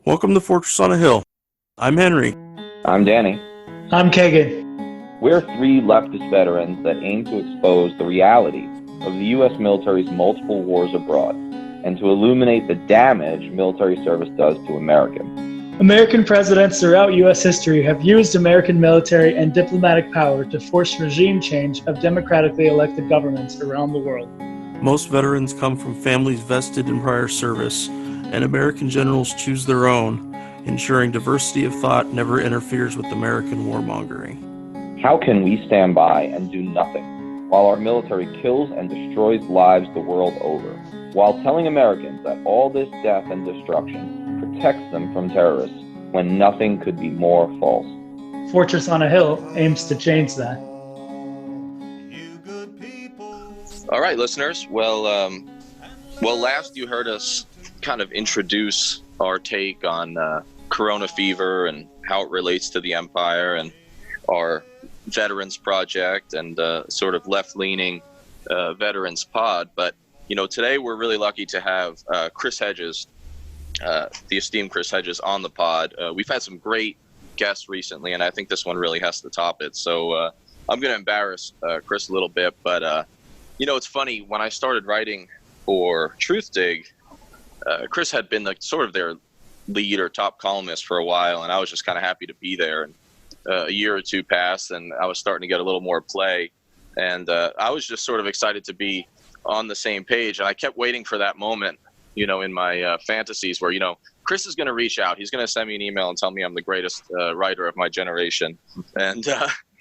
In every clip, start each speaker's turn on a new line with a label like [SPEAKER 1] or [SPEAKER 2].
[SPEAKER 1] Welcome to Fortress on a Hill. I'm Henry.
[SPEAKER 2] I'm Danny.
[SPEAKER 3] I'm Kagan.
[SPEAKER 2] We're three leftist veterans that aim to expose the reality of the U.S. military's multiple wars abroad and to illuminate the damage military service does to Americans.
[SPEAKER 3] American presidents throughout U.S. history have used American military and diplomatic power to force regime change of democratically elected governments around the world.
[SPEAKER 1] Most veterans come from families vested in prior service, and American generals choose their own, ensuring diversity of thought never interferes with American warmongering.
[SPEAKER 2] How can we stand by and do nothing while our military kills and destroys lives the world over, while telling Americans that all this death and destruction protects them from terrorists when nothing could be more false?
[SPEAKER 3] Fortress on a Hill aims to change that.
[SPEAKER 4] All right, listeners. Well, last you heard us kind of introduce our take on Corona fever and how it relates to the empire and our Veterans Project and sort of left-leaning Veterans Pod. But, today we're really lucky to have Chris Hedges, the esteemed Chris Hedges, on the pod. We've had some great guests recently, and I think this one really has to top it. So I'm going to embarrass Chris a little bit, but it's funny, when I started writing for Truth Dig, Chris had been sort of their lead or top columnist for a while, and I was just kind of happy to be there. And a year or two passed, and I was starting to get a little more play, and I was just sort of excited to be on the same page. And I kept waiting for that moment, in my fantasies where, Chris is going to reach out. He's going to send me an email and tell me I'm the greatest writer of my generation. And,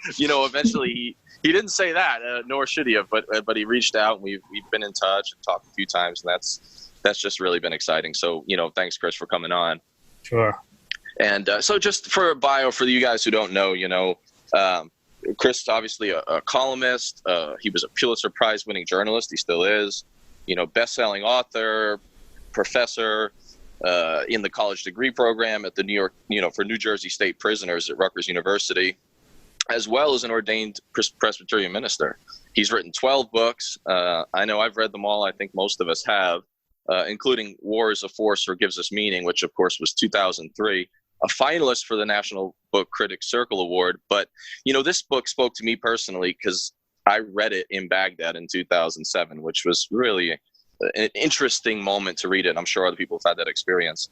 [SPEAKER 4] eventually he didn't say that, nor should he have, but he reached out, and we've been in touch and talked a few times, and that's just really been exciting. So, thanks, Chris, for coming on.
[SPEAKER 3] Sure.
[SPEAKER 4] And so just for a bio for you guys who don't know, Chris is obviously a columnist. He was a Pulitzer Prize-winning journalist. He still is, best-selling author, professor in the college degree program at the New York, for New Jersey state prisoners at Rutgers University, as well as an ordained Presbyterian minister. He's written 12 books. I know I've read them all. I think most of us have, including War is a Force or Gives Us Meaning, which of course was 2003, a finalist for the National Book Critics Circle Award. But, this book spoke to me personally because I read it in Baghdad in 2007, which was really an interesting moment to read it. I'm sure other people have had that experience.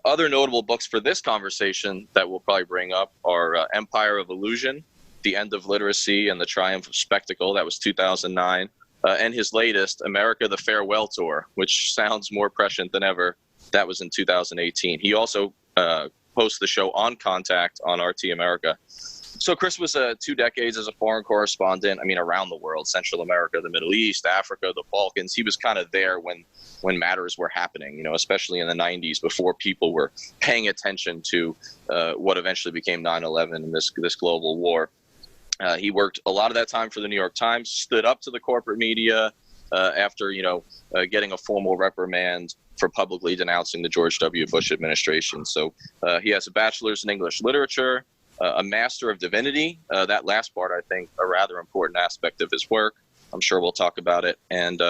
[SPEAKER 4] Other notable books for this conversation that we'll probably bring up are Empire of Illusion, The End of Literacy and the Triumph of Spectacle. That was 2009. And his latest, America, the Farewell Tour, which sounds more prescient than ever. That was in 2018. He also hosts the show On Contact on RT America. So Chris was 2 decades as a foreign correspondent, around the world, Central America, the Middle East, Africa, the Balkans. He was kind of there when matters were happening, especially in the 90s, before people were paying attention to what eventually became 9/11 and this global war. He worked a lot of that time for the New York Times, stood up to the corporate media after, getting a formal reprimand for publicly denouncing the George W. Bush administration. So he has a bachelor's in English literature, a master of divinity. That last part, I think, a rather important aspect of his work. I'm sure we'll talk about it. And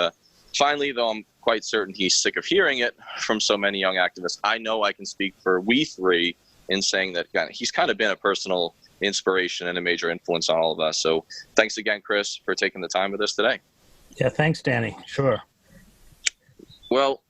[SPEAKER 4] finally, though I'm quite certain he's sick of hearing it from so many young activists, I know I can speak for we three in saying that he's kind of been a personal inspiration and a major influence on all of us. So thanks again, Chris, for taking the time with us today.
[SPEAKER 5] Yeah, thanks, Danny. Sure.
[SPEAKER 4] Well,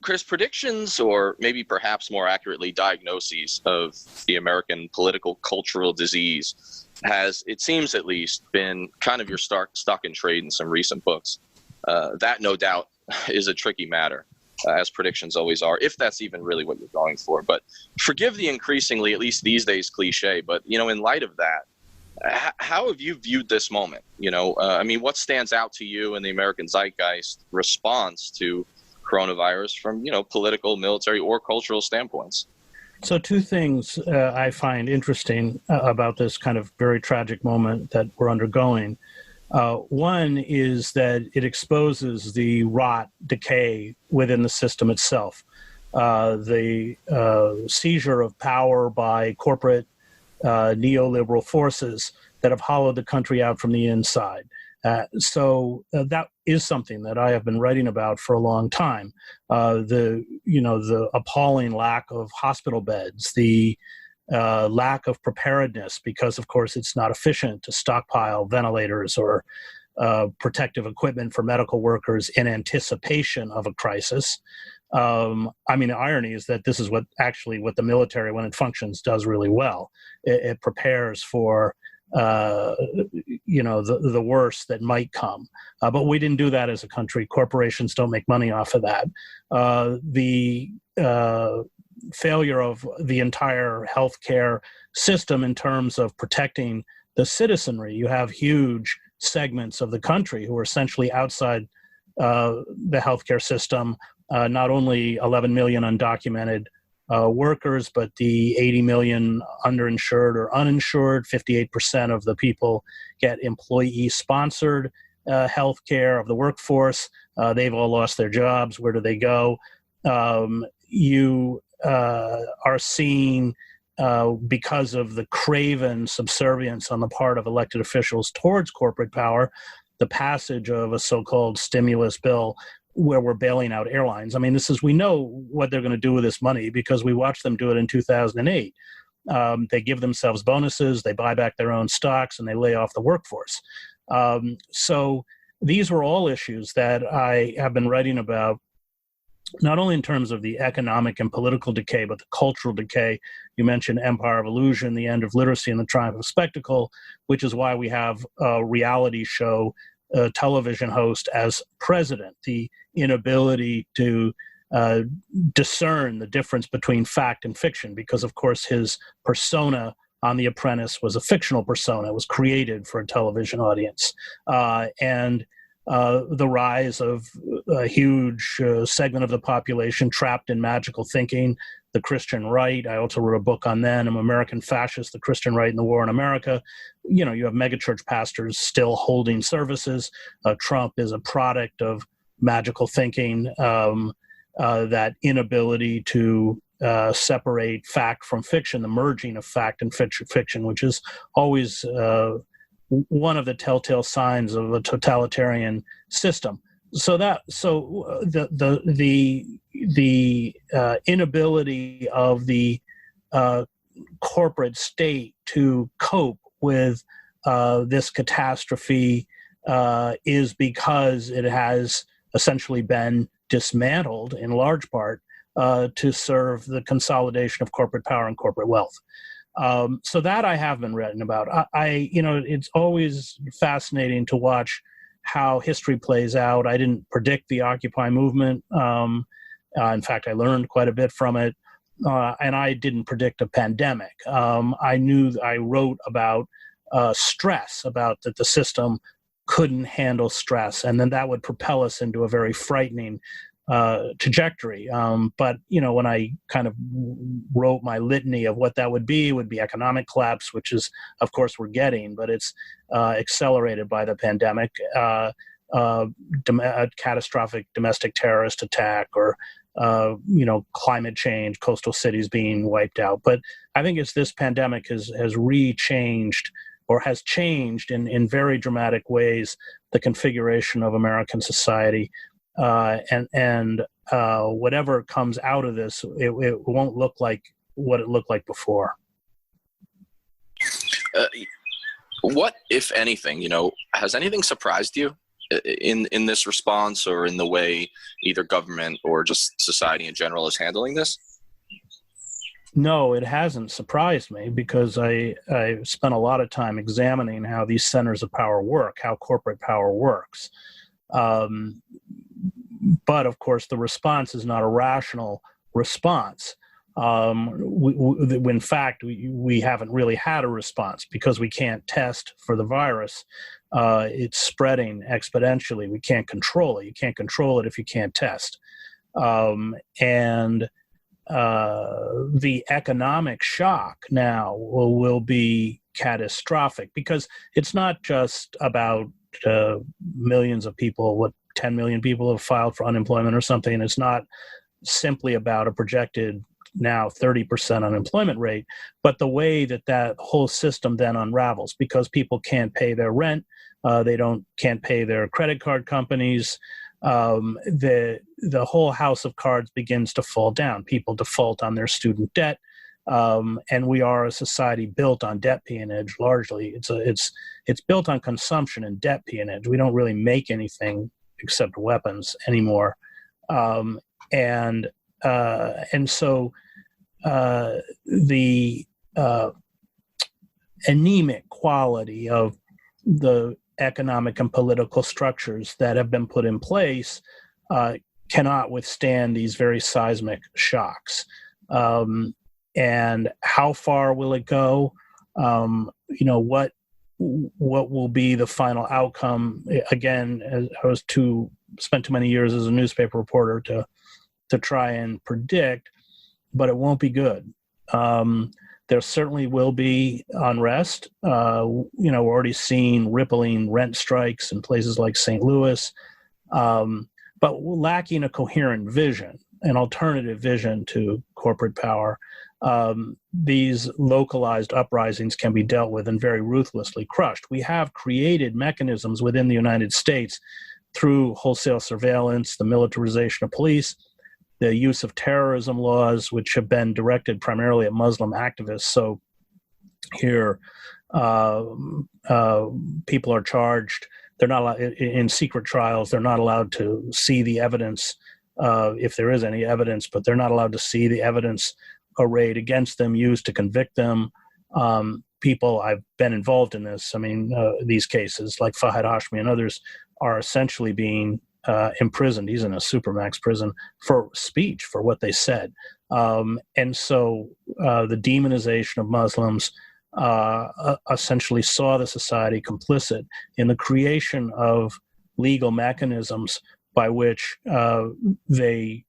[SPEAKER 4] Chris, predictions, or maybe perhaps more accurately, diagnoses of the American political cultural disease has, it seems at least, been kind of your stock in trade in some recent books. That, no doubt, is a tricky matter, as predictions always are, if that's even really what you're going for. But forgive the increasingly, at least these days, cliche, but, in light of that, how have you viewed this moment? What stands out to you in the American zeitgeist response to coronavirus from, political, military, or cultural standpoints?
[SPEAKER 5] So 2 things I find interesting about this kind of very tragic moment that we're undergoing. One is that it exposes the rot, decay within the system itself, the seizure of power by corporate neoliberal forces that have hollowed the country out from the inside. So that is something that I have been writing about for a long time. The appalling lack of hospital beds, the lack of preparedness, because of course it's not efficient to stockpile ventilators or protective equipment for medical workers in anticipation of a crisis. The irony is that this is what the military, when it functions, does really well. It prepares for the worst that might come. But we didn't do that as a country. Corporations don't make money off of that. The failure of the entire healthcare system in terms of protecting the citizenry. You have huge segments of the country who are essentially outside the healthcare system. Not only 11 million undocumented workers, but the 80 million underinsured or uninsured. 58% of the people get employee-sponsored health care of the workforce. They've all lost their jobs. Where do they go? You are seeing, because of the craven subservience on the part of elected officials towards corporate power, the passage of a so-called stimulus bill where we're bailing out airlines. We know what they're going to do with this money because we watched them do it in 2008. They give themselves bonuses, they buy back their own stocks, and they lay off the workforce. So these were all issues that I have been writing about, not only in terms of the economic and political decay, but the cultural decay. You mentioned Empire of Illusion, the end of literacy, and the triumph of spectacle, which is why we have a reality show television host as president. The inability to discern the difference between fact and fiction, because of course his persona on The Apprentice was a fictional persona. It was created for a television audience. And the rise of a huge segment of the population trapped in magical thinking, the Christian right. I also wrote a book on them, American Fascists, the Christian Right and the War in America. You have megachurch pastors still holding services. Trump is a product of magical thinking, that inability to separate fact from fiction, the merging of fact and fiction, which is always one of the telltale signs of a totalitarian system. So the inability of the corporate state to cope with this catastrophe is because it has essentially been dismantled in large part to serve the consolidation of corporate power and corporate wealth. So that I have been written about. It's always fascinating to watch how history plays out. I didn't predict the Occupy movement. In fact, I learned quite a bit from it. And I didn't predict a pandemic. I wrote about stress, about that the system couldn't handle stress, and then that would propel us into a very frightening trajectory. But when I kind of wrote my litany of what that would be economic collapse, which is, of course, we're getting, but it's accelerated by the pandemic, a catastrophic domestic terrorist attack, or climate change, coastal cities being wiped out. But I think it's this pandemic has changed in very dramatic ways the configuration of American society. And whatever comes out of this, it won't look like what it looked like before.
[SPEAKER 4] What, if anything, has anything surprised you in this response, or in the way either government or just society in general is handling this?
[SPEAKER 5] No, it hasn't surprised me, because I spent a lot of time examining how these centers of power work, how corporate power works. But of course, the response is not a rational response. In fact, we haven't really had a response because we can't test for the virus. It's spreading exponentially. We can't control it. You can't control it if you can't test. And the economic shock now will be catastrophic, because it's not just about millions of people, 10 million people have filed for unemployment or something. It's not simply about a projected now 30% unemployment rate. But the way that whole system then unravels, because people can't pay their rent, they can't pay their credit card companies, the whole house of cards begins to fall down. People default on their student debt. And we are a society built on debt peonage largely. It's built on consumption and debt peonage. We don't really make anything except weapons anymore. And so the anemic quality of the economic and political structures that have been put in place cannot withstand these very seismic shocks. And how far will it go? What will be the final outcome? Again, I was spent too many years as a newspaper reporter to try and predict, but it won't be good. There certainly will be unrest. We're already seeing rippling rent strikes in places like St. Louis, but lacking a coherent vision, an alternative vision to corporate power. These localized uprisings can be dealt with and very ruthlessly crushed. We have created mechanisms within the United States through wholesale surveillance, the militarization of police, the use of terrorism laws, which have been directed primarily at Muslim activists. So here, people are charged. They're not allowed, in secret trials, they're not allowed to see the evidence, if there is any evidence, but they're not allowed to see the evidence arrayed against them, used to convict them. People, I've been involved in this. These cases, like Fahad Hashmi and others, are essentially being imprisoned. He's in a supermax prison for speech, for what they said. And so the demonization of Muslims essentially saw the society complicit in the creation of legal mechanisms by which they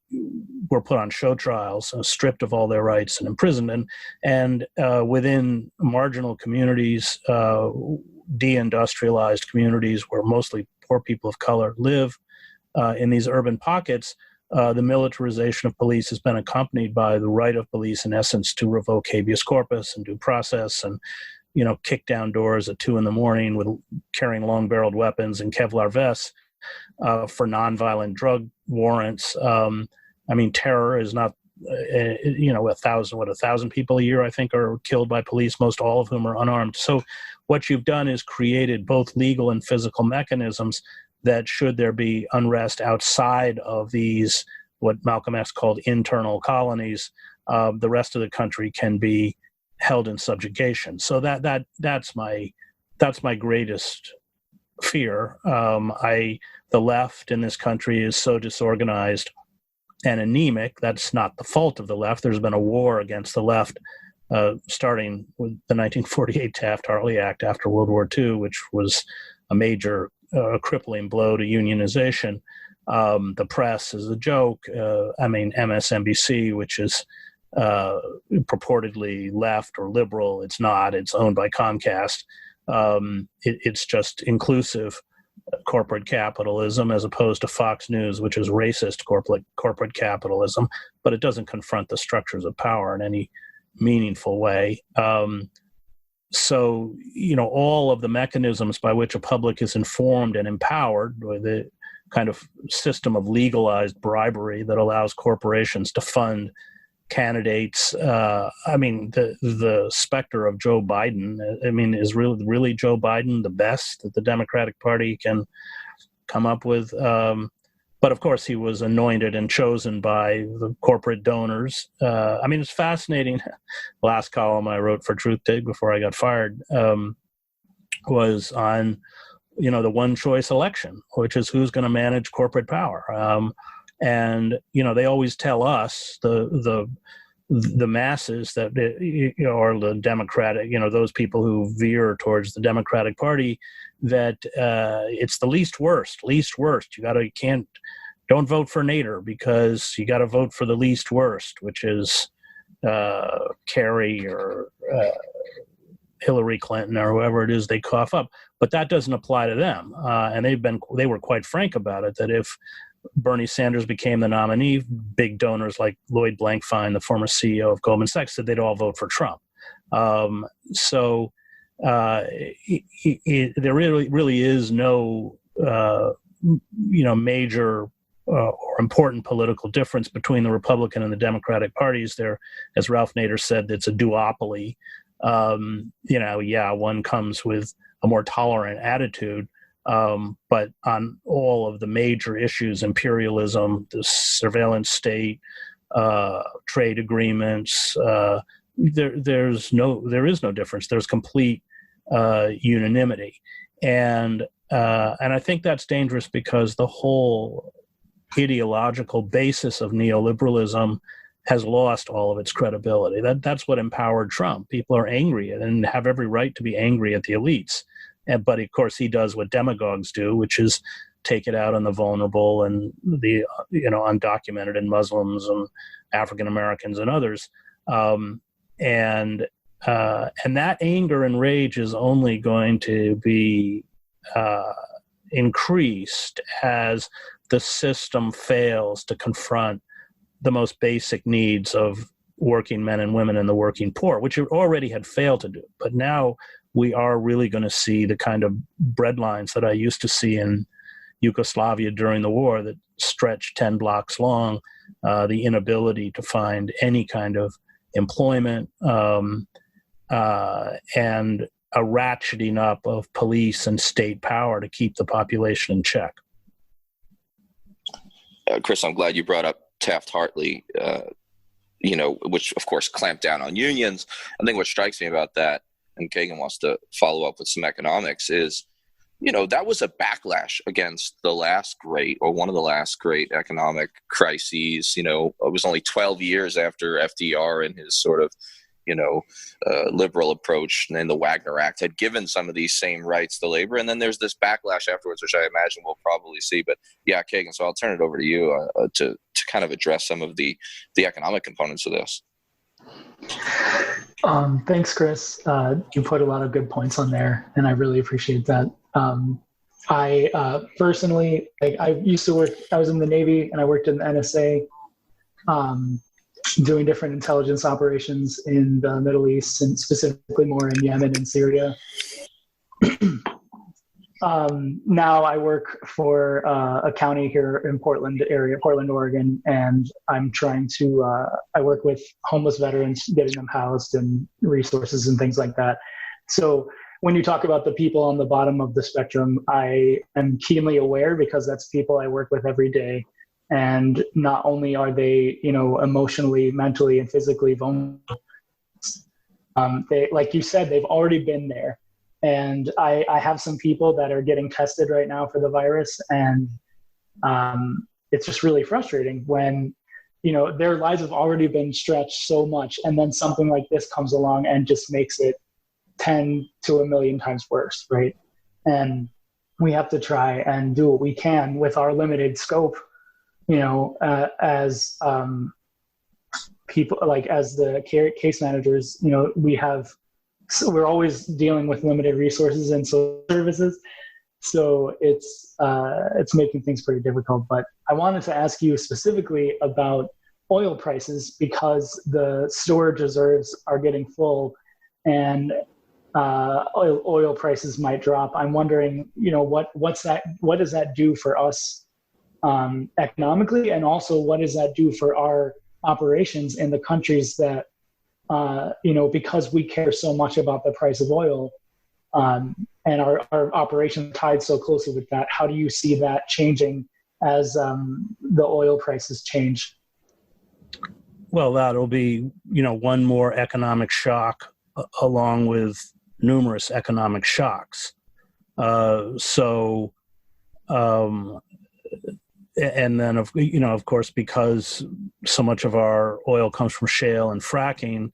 [SPEAKER 5] were put on show trials, stripped of all their rights and imprisoned. And within marginal communities, deindustrialized communities where mostly poor people of color live, in these urban pockets, the militarization of police has been accompanied by the right of police, in essence, to revoke habeas corpus and due process and, kick down doors at 2 a.m. with carrying long-barreled weapons and Kevlar vests for nonviolent drug warrants. Terror is not, 1,000 people a year, I think, are killed by police, most all of whom are unarmed. So what you've done is created both legal and physical mechanisms that, should there be unrest outside of these, what Malcolm X called internal colonies, the rest of the country can be held in subjugation. So that's my greatest fear. The left in this country is so disorganized and anemic. That's not the fault of the left. There's been a war against the left, starting with the 1948 Taft-Hartley Act after World War II, which was a major crippling blow to unionization. The press is a joke. MSNBC, which is purportedly left or liberal, it's not. It's owned by Comcast. It's just inclusive corporate capitalism, as opposed to Fox News, which is racist corporate capitalism, but it doesn't confront the structures of power in any meaningful way. So, all of the mechanisms by which a public is informed and empowered, with the kind of system of legalized bribery that allows corporations to fund candidates. The specter of Joe Biden, is really Joe Biden the best that the Democratic Party can come up with? But of course, he was anointed and chosen by the corporate donors. It's fascinating. Last column I wrote for Truthdig before I got fired was on, the one choice election, which is who's going to manage corporate power. They always tell us, the masses, that or the Democratic, those people who veer towards the Democratic Party, that it's the least worst. Don't vote for Nader, because you got to vote for the least worst, which is Kerry or Hillary Clinton or whoever it is they cough up. But that doesn't apply to them, and they were quite frank about it, that if Bernie Sanders became the nominee, big donors like Lloyd Blankfein, the former CEO of Goldman Sachs, said they'd all vote for Trump. So there really is no major or important political difference between the Republican and the Democratic parties. There, as Ralph Nader said, it's a duopoly. One comes with a more tolerant attitude, but on all of the major issues, imperialism, the surveillance state, trade agreements, there is no difference. There's complete unanimity, and I think that's dangerous because the whole ideological basis of neoliberalism has lost all of its credibility. That's what empowered Trump. People are angry and have every right to be angry at the elites. But of course, he does what demagogues do, which is take it out on the vulnerable and the undocumented and Muslims and African Americans and others. And that anger and rage is only going to be increased as the system fails to confront the most basic needs of working men and women and the working poor, which it already had failed to do. But now we are really going to see the kind of bread lines that I used to see in Yugoslavia during the war that stretched 10 blocks long, the inability to find any kind of employment, and a ratcheting up of police and state power to keep the population in check.
[SPEAKER 4] Chris, I'm glad you brought up Taft-Hartley, which of course clamped down on unions. I think what strikes me about that, and Kagan wants to follow up with some economics, is, that was a backlash against the last great, or one of the last great economic crises. It was only 12 years after FDR and his sort of, liberal approach, and then the Wagner Act had given some of these same rights to labor. And then there's this backlash afterwards, which I imagine we'll probably see. But yeah, Kagan, so I'll turn it over to you to kind of address some of the economic components of this.
[SPEAKER 3] Thanks, Chris. You put a lot of good points on there, and I really appreciate that. I personally, I used to work, I was in the Navy and I worked in the NSA, doing different intelligence operations in the Middle East, and specifically more in Yemen and Syria. Now I work for a county here in Portland, Oregon, and I'm trying to, I work with homeless veterans, getting them housed and resources and things like that. So when you talk about the people on the bottom of the spectrum, I am keenly aware, because that's people I work with every day. And not only are they, emotionally, mentally, and physically vulnerable, they, like you said, they've already been there. And I have some people that are getting tested right now for the virus, and it's just really frustrating when, their lives have already been stretched so much, and then something like this comes along and just makes it 10 to 1,000,000 times worse, right? And we have to try and do what we can with our limited scope, as people, like as the case managers, we're always dealing with limited resources and services. So it's making things pretty difficult. But I wanted to ask you specifically about oil prices, because the storage reserves are getting full, and oil prices might drop. I'm wondering, what does that do for us economically, and also what does that do for our operations in the countries that, because we care so much about the price of oil, and our operation tied so closely with that. How do you see that changing as the oil prices change?
[SPEAKER 5] Well, that'll be, one more economic shock along with numerous economic shocks. And then, of course, because so much of our oil comes from shale and fracking,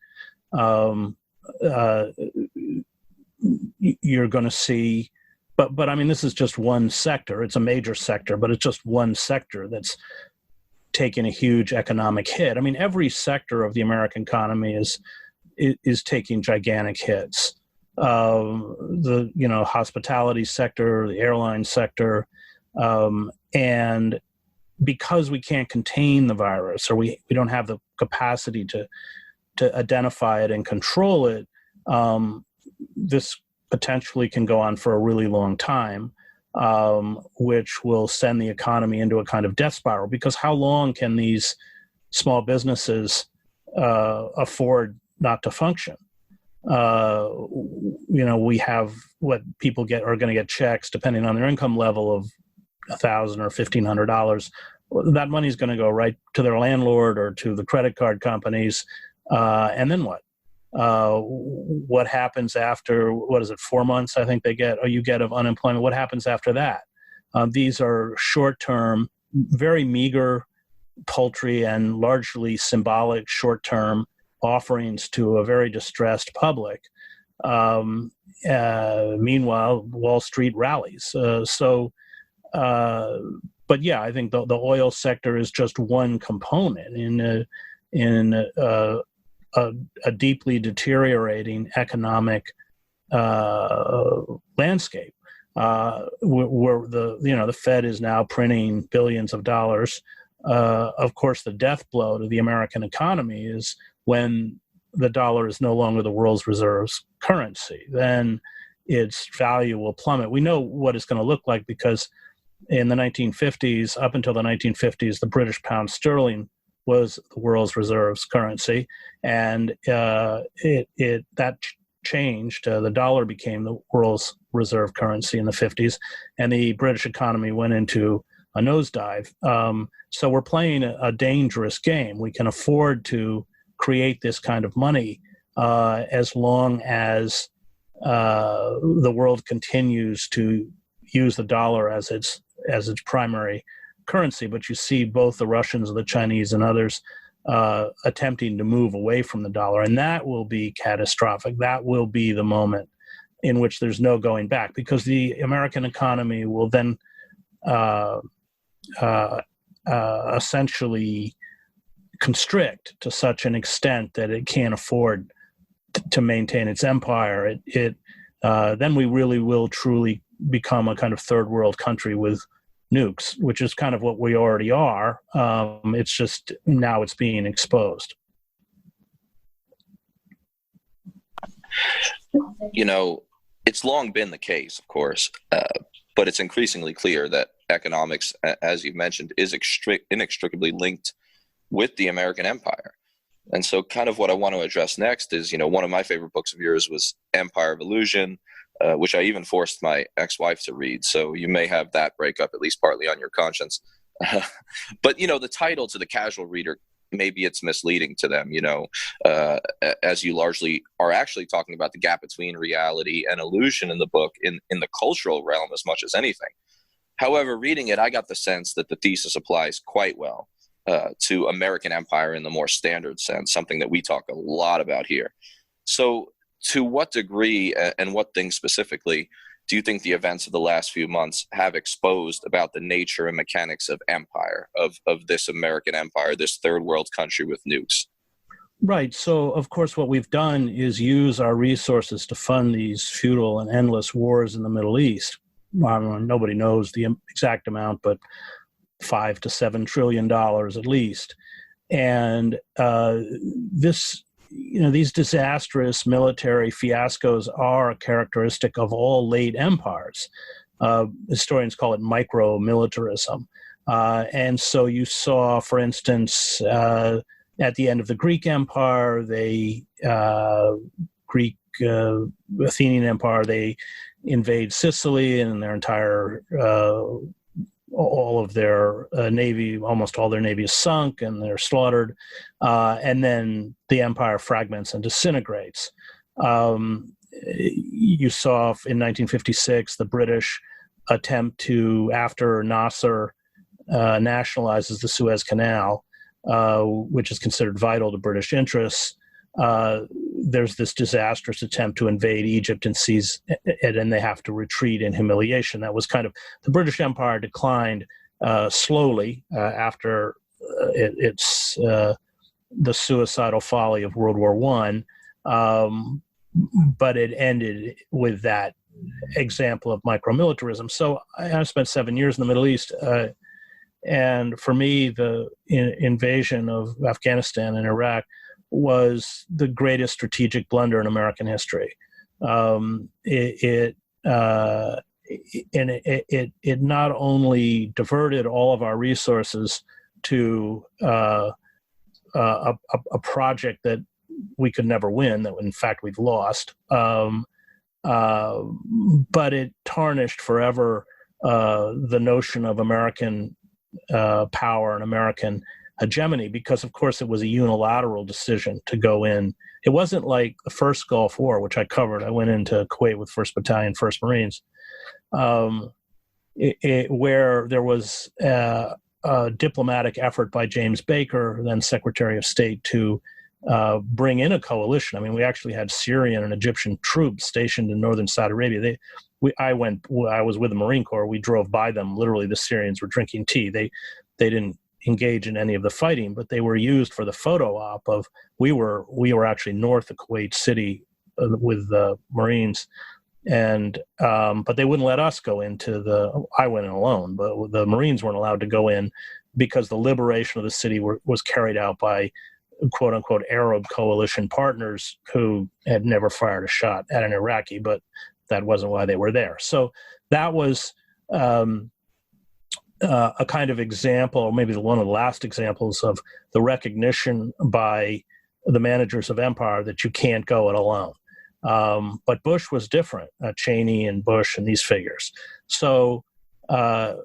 [SPEAKER 5] you're going to see, but I mean, this is just one sector. It's a major sector, but it's just one sector that's taking a huge economic hit. I mean, every sector of the American economy is taking gigantic hits. The hospitality sector, the airline sector, and because we can't contain the virus, or we don't have the capacity to identify it and control it, this potentially can go on for a really long time, which will send the economy into a kind of death spiral. Because how long can these small businesses afford not to function? We have what people are going to get checks depending on their income level of $1,000 or $1,500. That money is going to go right to their landlord or to the credit card companies. And then what? What happens after, 4 months, I think you get of unemployment? What happens after that? These are short-term, very meager, paltry, and largely symbolic short-term offerings to a very distressed public. Meanwhile, Wall Street rallies. But yeah, I think the oil sector is just one component in a deeply deteriorating economic landscape, where the Fed is now printing billions of dollars. Of course, the death blow to the American economy is when the dollar is no longer the world's reserves currency. Then its value will plummet. We know what it's going to look like because in the 1950s, up until the 1950s, the British pound sterling was the world's reserves currency, and that changed. The dollar became the world's reserve currency in the 50s, and the British economy went into a nosedive. So we're playing a dangerous game. We can afford to create this kind of money as long as the world continues to use the dollar as its primary currency. But you see both the Russians, the Chinese, and others attempting to move away from the dollar, and that will be catastrophic. That will be the moment in which there's no going back, because the American economy will then essentially constrict to such an extent that it can't afford to maintain its empire. Then we really will truly become a kind of third world country with nukes, which is kind of what we already are. It's just now it's being exposed.
[SPEAKER 4] It's long been the case, of course, but it's increasingly clear that economics, as you've mentioned, is inextricably linked with the American empire. And so kind of what I want to address next is, one of my favorite books of yours was Empire of Illusion, which I even forced my ex-wife to read. So you may have that breakup at least partly on your conscience. But, the title to the casual reader, maybe it's misleading to them, as you largely are actually talking about the gap between reality and illusion in the book in the cultural realm as much as anything. However, reading it, I got the sense that the thesis applies quite well to American empire in the more standard sense, something that we talk a lot about here. So to what degree and what things specifically do you think the events of the last few months have exposed about the nature and mechanics of empire, of this American empire, this third world country with nukes?
[SPEAKER 5] Right. So, of course, what we've done is use our resources to fund these futile and endless wars in the Middle East. Nobody knows the exact amount, but $5 to $7 trillion at least. And these disastrous military fiascos are a characteristic of all late empires. Historians call it micro-militarism. And so you saw, for instance, at the end of the Greek Empire, Athenian Empire, they invade Sicily and their entire all of their navy, almost all their navy is sunk and they're slaughtered. And then the empire fragments and disintegrates. You saw in 1956 the British attempt to, after Nasser nationalizes the Suez Canal, which is considered vital to British interests, there's this disastrous attempt to invade Egypt and seize it, and they have to retreat in humiliation. That was kind of, the British Empire declined slowly after the suicidal folly of World War I, but it ended with that example of micromilitarism. So I spent 7 years in the Middle East. And for me, the invasion of Afghanistan and Iraq was the greatest strategic blunder in American history. It not only diverted all of our resources to a project that we could never win, that in fact we've lost, but it tarnished forever the notion of American power and American hegemony, because of course it was a unilateral decision to go in. It wasn't like the first Gulf War, which I covered. I went into Kuwait with 1st Battalion, 1st Marines, where there was a diplomatic effort by James Baker, then Secretary of State, to bring in a coalition. I mean, we actually had Syrian and Egyptian troops stationed in northern Saudi Arabia. I was with the Marine Corps. We drove by them. Literally, the Syrians were drinking tea. They didn't engage in any of the fighting, but they were used for the photo op of we were actually north of Kuwait City with the Marines, and but they wouldn't let us go into I went in alone, but the Marines weren't allowed to go in because the liberation of the city was carried out by quote unquote Arab coalition partners who had never fired a shot at an Iraqi, but that wasn't why they were there. So that was a kind of example, or maybe one of the last examples of the recognition by the managers of empire that you can't go it alone. But Bush was different, Cheney and Bush and these figures. So I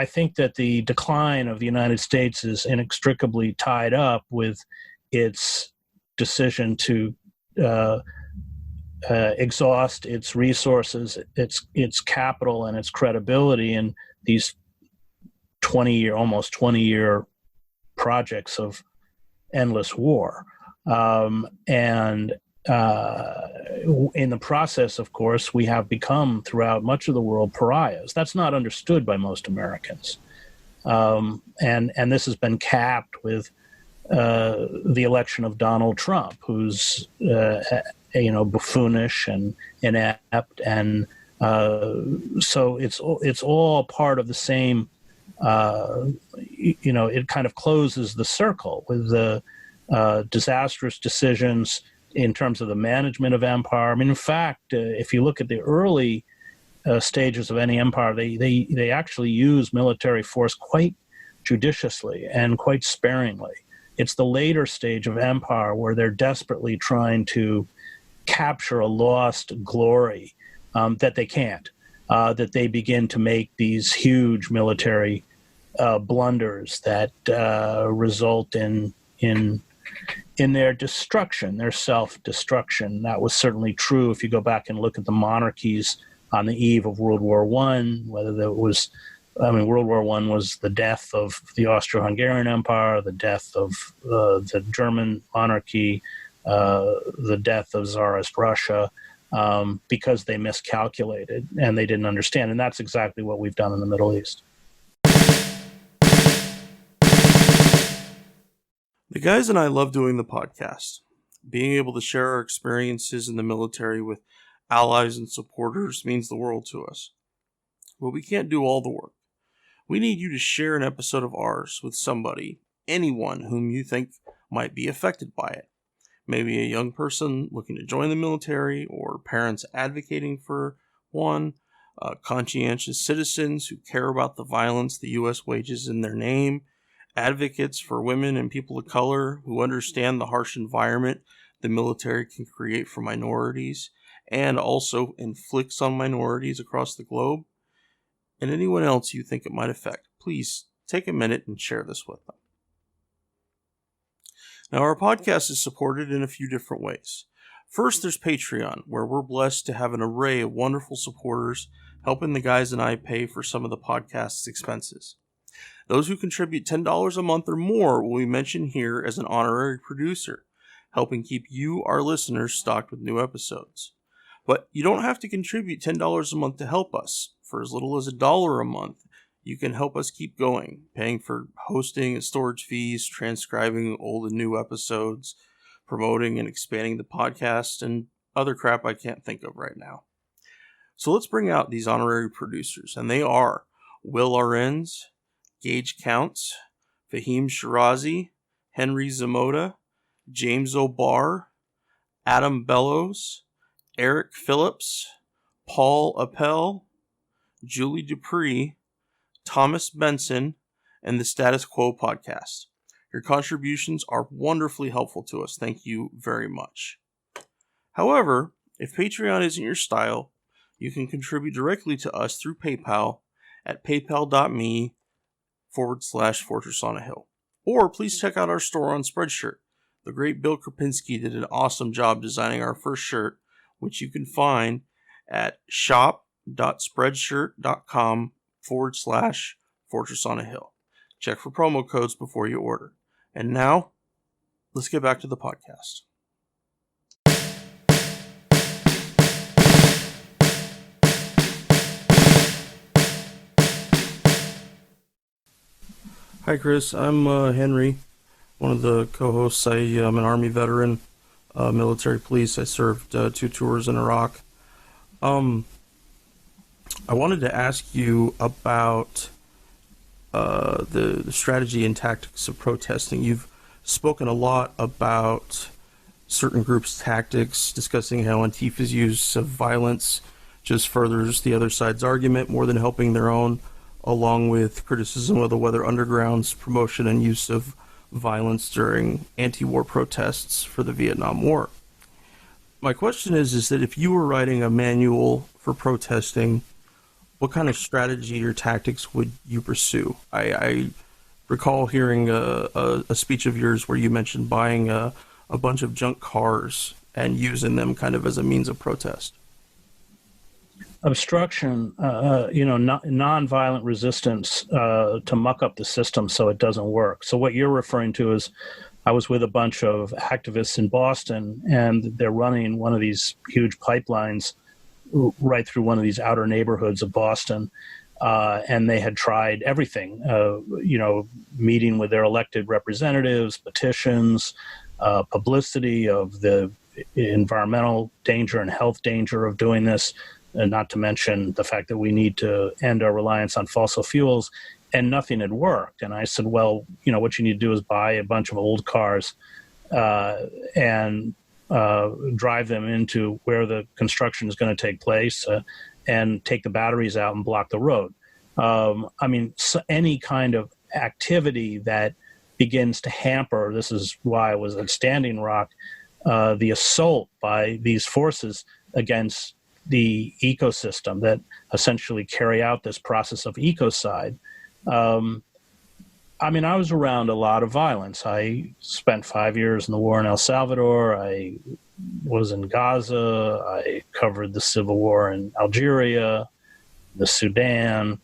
[SPEAKER 5] think that the decline of the United States is inextricably tied up with its decision to exhaust its resources, its capital, and its credibility in these almost 20-year projects of endless war. And in the process, of course, we have become, throughout much of the world, pariahs. That's not understood by most Americans. And this has been capped with the election of Donald Trump, who's buffoonish and inept, and so it's all part of the same. It kind of closes the circle with the disastrous decisions in terms of the management of empire. I mean, in fact, if you look at the early stages of any empire, they actually use military force quite judiciously and quite sparingly. It's the later stage of empire where they're desperately trying to capture a lost glory that they can't, that they begin to make these huge military blunders that result in their destruction, their self-destruction. That was certainly true if you go back and look at the monarchies on the eve of World War I, World War I was the death of the Austro-Hungarian Empire, the death of the German monarchy, the death of Tsarist Russia, because they miscalculated and they didn't understand. And that's exactly what we've done in the Middle East.
[SPEAKER 1] The guys and I love doing the podcast. Being able to share our experiences in the military with allies and supporters means the world to us. But we can't do all the work. We need you to share an episode of ours with somebody, anyone whom you think might be affected by it. Maybe a young person looking to join the military, or parents advocating for one, conscientious citizens who care about the violence the U.S. wages in their name, advocates for women and people of color who understand the harsh environment the military can create for minorities and also inflicts on minorities across the globe, and anyone else you think it might affect. Please take a minute and share this with them. Now, our podcast is supported in a few different ways. First, there's Patreon, where we're blessed to have an array of wonderful supporters helping the guys and I pay for some of the podcast's expenses. Those who contribute $10 a month or more will be mentioned here as an honorary producer, helping keep you, our listeners, stocked with new episodes. But you don't have to contribute $10 a month to help us. For as little as $1 a month, you can help us keep going, paying for hosting and storage fees, transcribing old and new episodes, promoting and expanding the podcast, and other crap I can't think of right now. So let's bring out these honorary producers, and they are Will Arends, Gage Counts, Fahim Shirazi, Henry Zamota, James O'Barr, Adam Bellows, Eric Phillips, Paul Appel, Julie Dupree, Thomas Benson, and the Status Quo podcast. Your contributions are wonderfully helpful to us. Thank you very much. However, if Patreon isn't your style, you can contribute directly to us through PayPal at paypal.me/Fortress on a Hill. Or please check out our store on Spreadshirt. The great Bill Krapinski did an awesome job designing our first shirt, which you can find at shop.spreadshirt.com/Fortress on a Hill. Check for promo codes before you order. And now, let's get back to the podcast. Hi, Chris. I'm Henry, one of the co-hosts. I'm an Army veteran, military police. I served 2 tours in Iraq. I wanted to ask you about the strategy and tactics of protesting. You've spoken a lot about certain groups' tactics, discussing how Antifa's use of violence just furthers the other side's argument more than helping their own, along with criticism of the Weather Underground's promotion and use of violence during anti-war protests for the Vietnam War. My question is that if you were writing a manual for protesting, what kind of strategy or tactics would you pursue? I recall hearing a speech of yours where you mentioned buying a bunch of junk cars and using them kind of as a means of protest.
[SPEAKER 5] Obstruction, nonviolent resistance to muck up the system so it doesn't work. So what you're referring to is, I was with a bunch of activists in Boston, and they're running one of these huge pipelines right through one of these outer neighborhoods of Boston, and they had tried everything, meeting with their elected representatives, petitions, publicity of the environmental danger and health danger of doing this, and not to mention the fact that we need to end our reliance on fossil fuels, and nothing had worked. And I said, well, what you need to do is buy a bunch of old cars and drive them into where the construction is going to take place and take the batteries out and block the road. So any kind of activity that begins to hamper, this is why I was at Standing Rock, the assault by these forces against the ecosystem that essentially carry out this process of ecocide. I was around a lot of violence. I spent 5 years in the war in El Salvador. I was in Gaza. I covered the civil war in Algeria, the Sudan.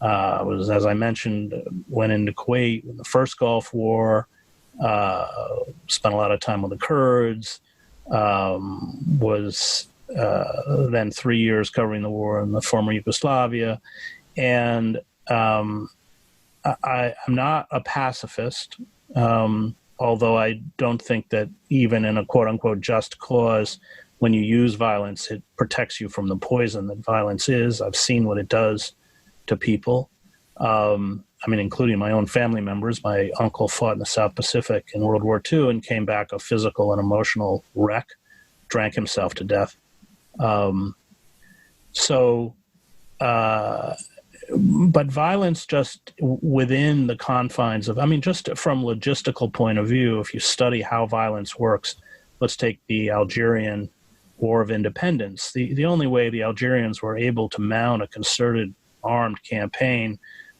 [SPEAKER 5] Was, as I mentioned, went into Kuwait in the first Gulf War. Spent a lot of time with the Kurds. Was then 3 years covering the war in the former Yugoslavia. And I'm not a pacifist, although I don't think that even in a quote-unquote just cause, when you use violence, it protects you from the poison that violence is. I've seen what it does to people, including my own family members. My uncle fought in the South Pacific in World War II and came back a physical and emotional wreck, drank himself to death. But violence just within the confines of, just from logistical point of view, if you study how violence works, let's take the Algerian War of Independence. The only way the Algerians were able to mount a concerted armed campaign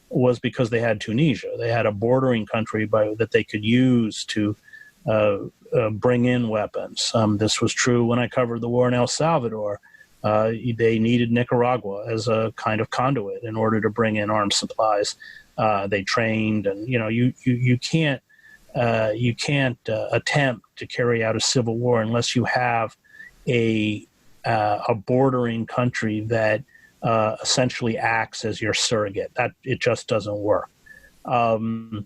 [SPEAKER 5] was because they had Tunisia. They had a bordering country that they could use to bring in weapons. This was true when I covered the war in El Salvador. They needed Nicaragua as a kind of conduit in order to bring in arms supplies. They trained, and you can't attempt to carry out a civil war unless you have a bordering country that essentially acts as your surrogate. That it just doesn't work. The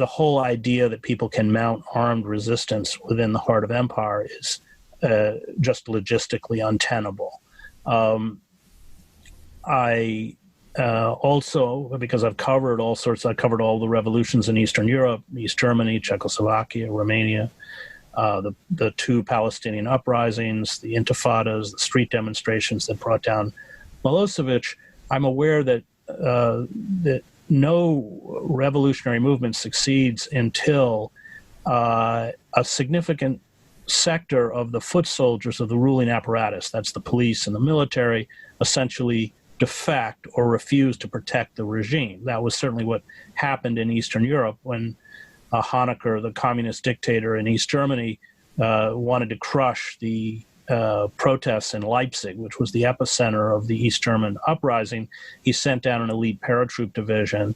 [SPEAKER 5] whole idea that people can mount armed resistance within the heart of empire is just logistically untenable. I also, because I've covered I covered all the revolutions in Eastern Europe, East Germany, Czechoslovakia, Romania, the two Palestinian uprisings, the intifadas, the street demonstrations that brought down Milosevic. I'm aware that no revolutionary movement succeeds until a significant sector of the foot soldiers of the ruling apparatus, that's the police and the military, essentially defect or refuse to protect the regime. That was certainly what happened in Eastern Europe when Honecker, the communist dictator in East Germany, wanted to crush the protests in Leipzig, which was the epicenter of the East German uprising. He sent down an elite paratroop division.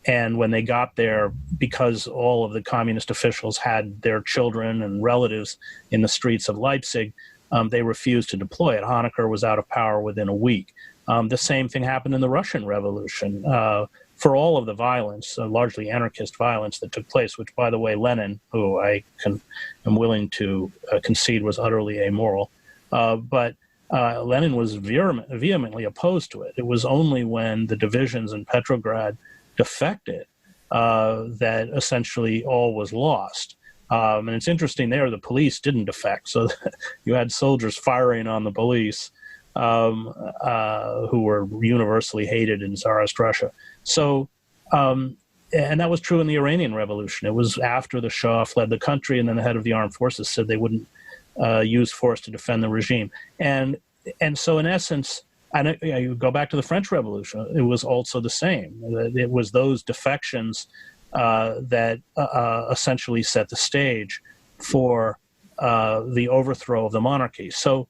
[SPEAKER 5] And when they got there, because all of the communist officials had their children and relatives in the streets of Leipzig, they refused to deploy it. Honecker was out of power within a week. The same thing happened in the Russian Revolution. For all of the violence, largely anarchist violence that took place, which, by the way, Lenin, who I am willing to concede was utterly amoral, but Lenin was vehemently opposed to it. It was only when the divisions in Petrograd defected that essentially all was lost. And it's interesting there, the police didn't defect. So you had soldiers firing on the police who were universally hated in Tsarist Russia. So, and that was true in the Iranian Revolution. It was after the Shah fled the country, and then the head of the armed forces said they wouldn't use force to defend the regime. And so, in essence, and you go back to the French Revolution, it was also the same. It was those defections that essentially set the stage for the overthrow of the monarchy. So,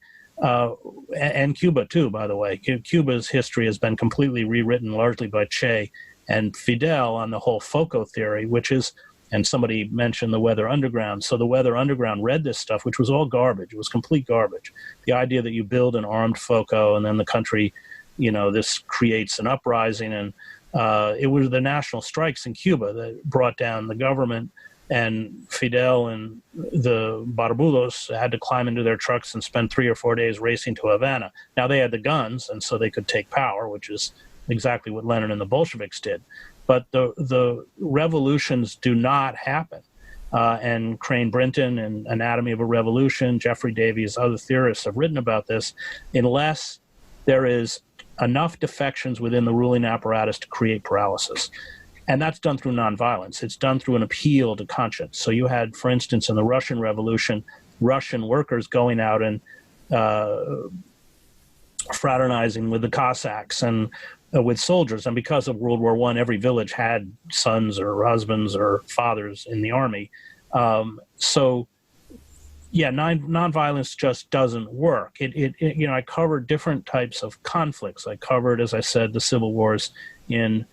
[SPEAKER 5] and Cuba too, by the way. Cuba's history has been completely rewritten largely by Che and Fidel on the whole FOCO theory, which is, and somebody mentioned the Weather Underground. So the Weather Underground read this stuff, which was all garbage. It was complete garbage. The idea that you build an armed FOCO and then the country, this creates an uprising. And it was the national strikes in Cuba that brought down the government, and Fidel and the Barbudos had to climb into their trucks and spend 3 or 4 days racing to Havana. Now they had the guns, and so they could take power, which is exactly what Lenin and the Bolsheviks did. But the revolutions do not happen. And Crane Brinton and Anatomy of a Revolution, Jeffrey Davies, other theorists have written about this, unless there is enough defections within the ruling apparatus to create paralysis. And that's done through nonviolence. It's done through an appeal to conscience. So you had, for instance, in the Russian Revolution, Russian workers going out and fraternizing with the Cossacks and with soldiers. And because of World War I, every village had sons or husbands or fathers in the army. So, nonviolence just doesn't work. I covered different types of conflicts. I covered, as I said, the civil wars in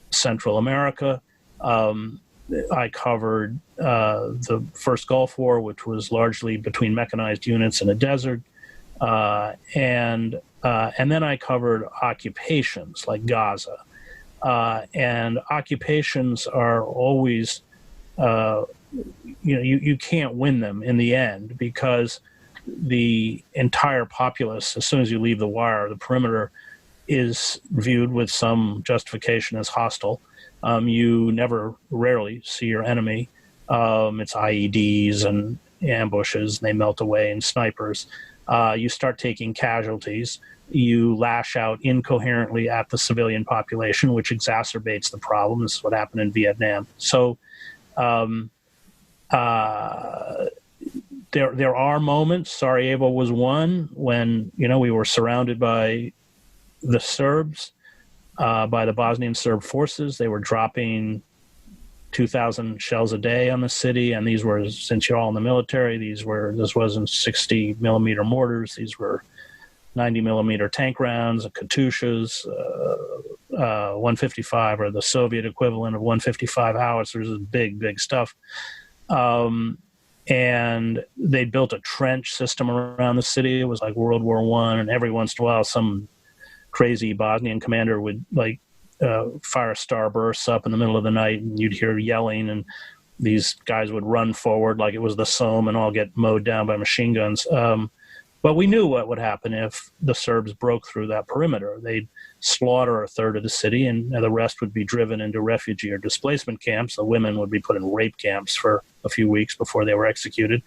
[SPEAKER 5] Central America. I covered the first Gulf War, which was largely between mechanized units in a desert. And then I covered occupations like Gaza. And occupations are always, you can't win them in the end, because the entire populace, as soon as you leave the wire, the perimeter, is viewed with some justification as hostile. You rarely see your enemy. It's IEDs and ambushes, and they melt away, and snipers. You start taking casualties. You lash out incoherently at the civilian population, which exacerbates the problem. This is what happened in Vietnam. So there are moments, Sarajevo was one, when, we were surrounded by the Serbs, by the Bosnian Serb forces. They were dropping 2,000 shells a day on the city, and these were, since you're all in the military, this wasn't 60 millimeter mortars. These were 90 millimeter tank rounds, Katyushas, 155, or the Soviet equivalent of 155 howitzers. Is big stuff. And they built a trench system around the city. It was like World War I, and every once in a while, some crazy Bosnian commander would fire starbursts up in the middle of the night, and you'd hear yelling, and these guys would run forward like it was the Somme and all get mowed down by machine guns. But we knew what would happen if the Serbs broke through that perimeter. They'd slaughter a third of the city, and the rest would be driven into refugee or displacement camps. The women would be put in rape camps for a few weeks before they were executed,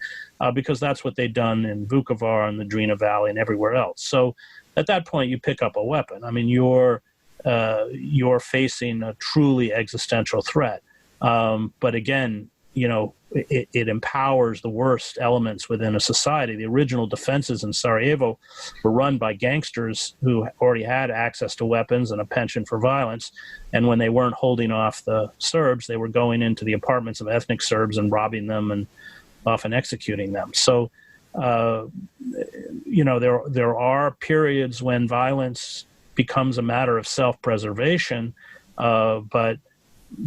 [SPEAKER 5] because that's what they'd done in Vukovar and the Drina Valley and everywhere else. So at that point, you pick up a weapon. I mean, you're facing a truly existential threat. But again, it empowers the worst elements within a society. The original defenses in Sarajevo were run by gangsters who already had access to weapons and a penchant for violence. And when they weren't holding off the Serbs, they were going into the apartments of ethnic Serbs and robbing them and often executing them. So, there are periods when violence becomes a matter of self-preservation, but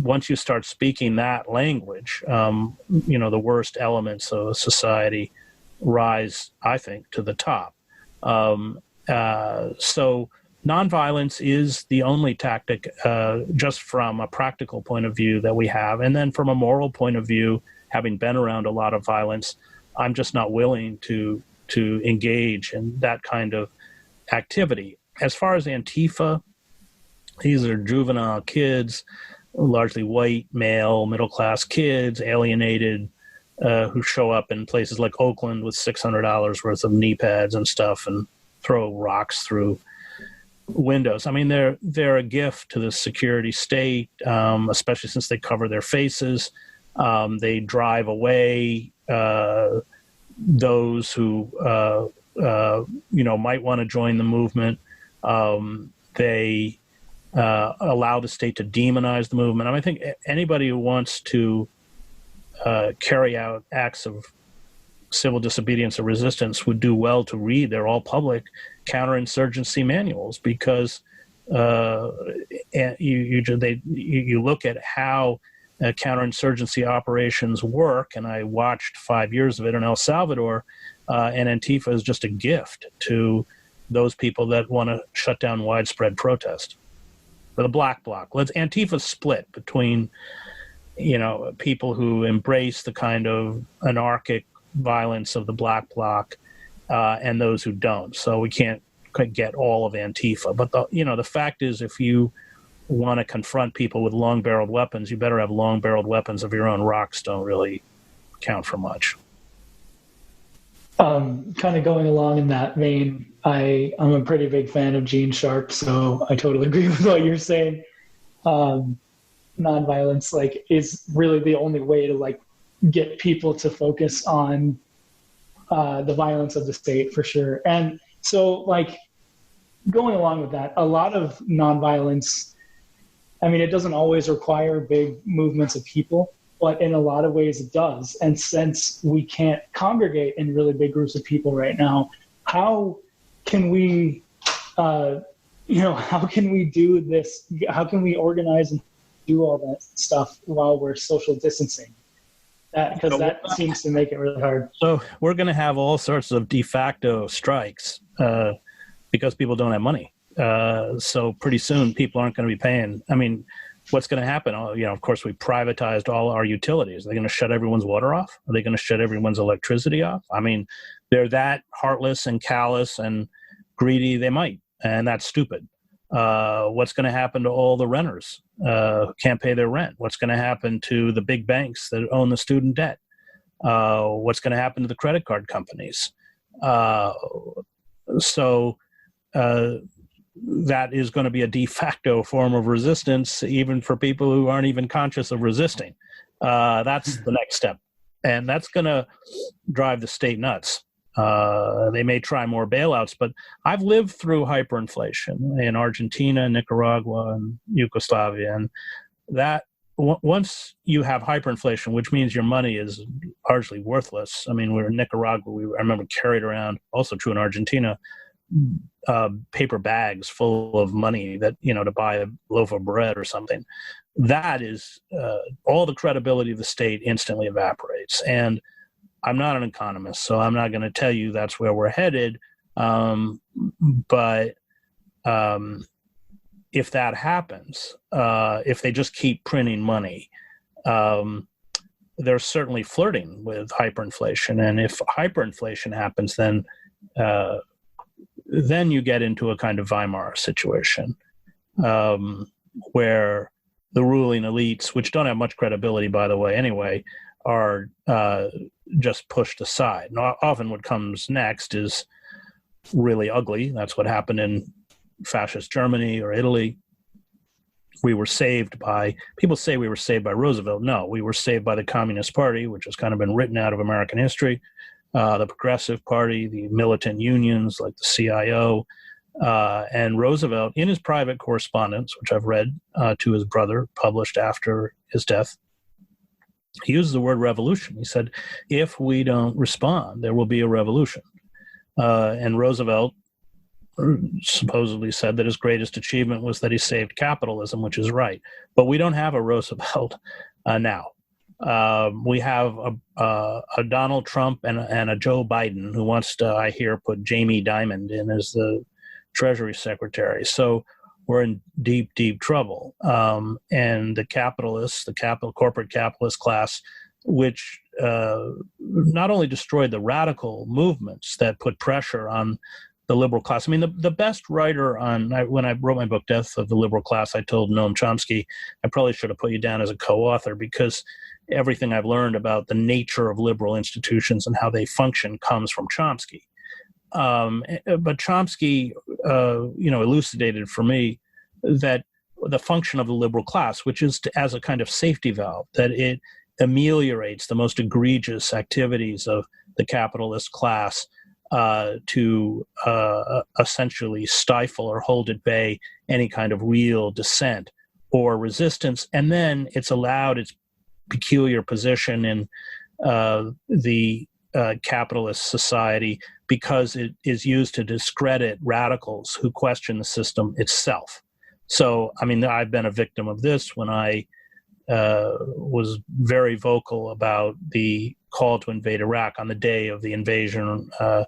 [SPEAKER 5] once you start speaking that language, the worst elements of a society rise, I think, to the top. So nonviolence is the only tactic, just from a practical point of view, that we have. And then from a moral point of view, having been around a lot of violence, I'm just not willing to engage in that kind of activity. As far as Antifa, these are juvenile kids, largely white, male, middle-class kids, alienated, who show up in places like Oakland with $600 worth of knee pads and stuff and throw rocks through windows. I mean, they're a gift to the security state, especially since they cover their faces. They drive away those who might want to join the movement. They allow the state to demonize the movement. I mean, I think anybody who wants to carry out acts of civil disobedience or resistance would do well to read. They're all public counterinsurgency manuals, because you look at how counterinsurgency operations work, and I watched 5 years of it in El Salvador, and Antifa is just a gift to those people that want to shut down widespread protest. For the black bloc, Antifa split between, people who embrace the kind of anarchic violence of the black bloc, and those who don't. So we can't get all of Antifa. But the fact is, if you want to confront people with long-barreled weapons, you better have long-barreled weapons of your own. Rocks don't really count for much.
[SPEAKER 3] Kind of going along in that vein, I'm a pretty big fan of Gene Sharp, so I totally agree with what you're saying. Nonviolence, is really the only way to get people to focus on the violence of the state, for sure. And so, going along with that, a lot of nonviolence, I mean, it doesn't always require big movements of people, but in a lot of ways it does. And since we can't congregate in really big groups of people right now, how can we, how can we do this? How can we organize and do all that stuff while we're social distancing? Because that seems to make it really hard.
[SPEAKER 5] So we're going to have all sorts of de facto strikes because people don't have money. So pretty soon people aren't going to be paying. I mean, what's going to happen? Of course, we privatized all our utilities. Are they going to shut everyone's water off? Are they going to shut everyone's electricity off? I mean, they're that heartless and callous and greedy. They might, and that's stupid. What's going to happen to all the renters who can't pay their rent? What's going to happen to the big banks that own the student debt? What's going to happen to the credit card companies? That is going to be a de facto form of resistance, even for people who aren't even conscious of resisting. That's the next step. And that's going to drive the state nuts. They may try more bailouts, but I've lived through hyperinflation in Argentina, Nicaragua, and Yugoslavia. And that once you have hyperinflation, which means your money is largely worthless. I mean, we're in Nicaragua. I remember carried around, also true in Argentina, paper bags full of money that, to buy a loaf of bread or something. That is all the credibility of the state instantly evaporates. And I'm not an economist, so I'm not going to tell you that's where we're headed. But if that happens, if they just keep printing money, they're certainly flirting with hyperinflation. And if hyperinflation happens, then then you get into a kind of Weimar situation where the ruling elites, which don't have much credibility, by the way, anyway, are just pushed aside. And often what comes next is really ugly. That's what happened in fascist Germany or Italy. People say we were saved by Roosevelt. No, we were saved by the Communist Party, which has kind of been written out of American history, the Progressive Party, the militant unions like the CIO, and Roosevelt, in his private correspondence, which I've read to his brother, published after his death, he uses the word revolution. He said, if we don't respond, there will be a revolution. And Roosevelt supposedly said that his greatest achievement was that he saved capitalism, which is right. But we don't have a Roosevelt now. We have a Donald Trump and a Joe Biden who wants to, I hear, put Jamie Dimon in as the Treasury Secretary. So we're in deep, deep trouble. And the capitalists, corporate capitalist class, which not only destroyed the radical movements that put pressure on the liberal class. I mean, the best writer when I wrote my book, Death of the Liberal Class, I told Noam Chomsky, I probably should have put you down as a co-author, because everything I've learned about the nature of liberal institutions and how they function comes from Chomsky. But Chomsky, elucidated for me that the function of the liberal class, which is as a kind of safety valve, that it ameliorates the most egregious activities of the capitalist class to essentially stifle or hold at bay any kind of real dissent or resistance. And then it's allowed its peculiar position in the capitalist society because it is used to discredit radicals who question the system itself. So, I mean, I've been a victim of this when I was very vocal about the call to invade Iraq on the day of the invasion. I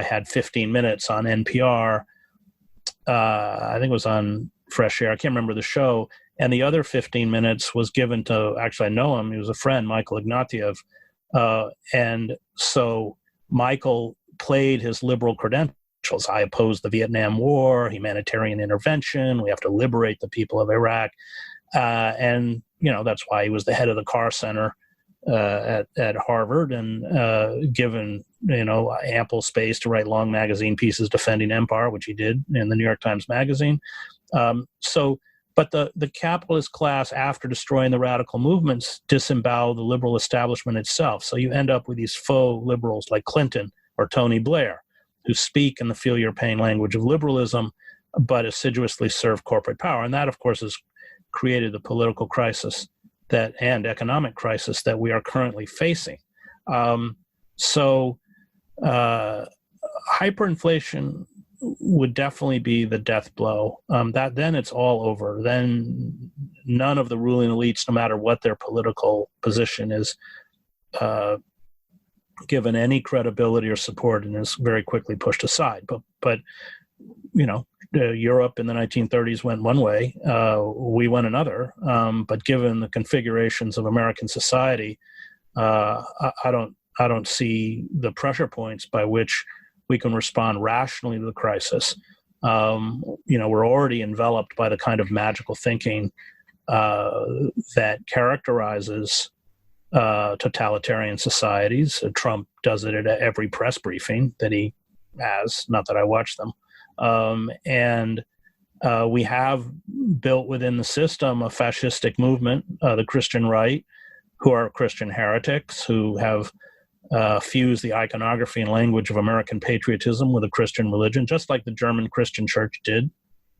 [SPEAKER 5] had 15 minutes on NPR. I think it was on Fresh Air. I can't remember the show. And the other 15 minutes was given to, actually, I know him. He was a friend, Michael Ignatieff. And so Michael played his liberal credentials. I oppose the Vietnam War, humanitarian intervention. We have to liberate the people of Iraq. And, that's why he was the head of the Carr Center at Harvard and given, ample space to write long magazine pieces defending empire, which he did in the New York Times Magazine. But the capitalist class, after destroying the radical movements, disembowel the liberal establishment itself. So you end up with these faux liberals like Clinton or Tony Blair, who speak in the feel your pain language of liberalism, but assiduously serve corporate power. And that, of course, has created the political crisis and economic crisis that we are currently facing. Hyperinflation would definitely be the death blow. Then it's all over. Then none of the ruling elites, no matter what their political position is, given any credibility or support, and is very quickly pushed aside. But Europe in the 1930s went one way, we went another. But given the configurations of American society, I don't see the pressure points by which we can respond rationally to the crisis. We're already enveloped by the kind of magical thinking that characterizes totalitarian societies. Trump does it at every press briefing that he has, not that I watch them. We have built within the system a fascistic movement, the Christian right, who are Christian heretics, who have fused the iconography and language of American patriotism with a Christian religion, just like the German Christian church did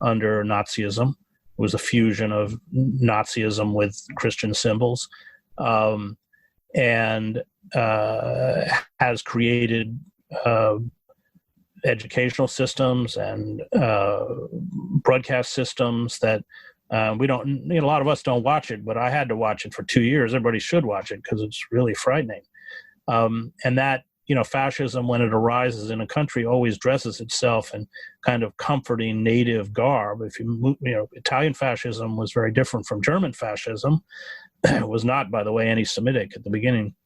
[SPEAKER 5] under Nazism. It was a fusion of Nazism with Christian symbols, and has created educational systems and broadcast systems that we don't, a lot of us don't watch it, but I had to watch it for 2 years. Everybody should watch it because it's really frightening. And that, fascism, when it arises in a country, always dresses itself in kind of comforting native garb. If Italian fascism was very different from German fascism. It was not, by the way, anti-Semitic at the beginning.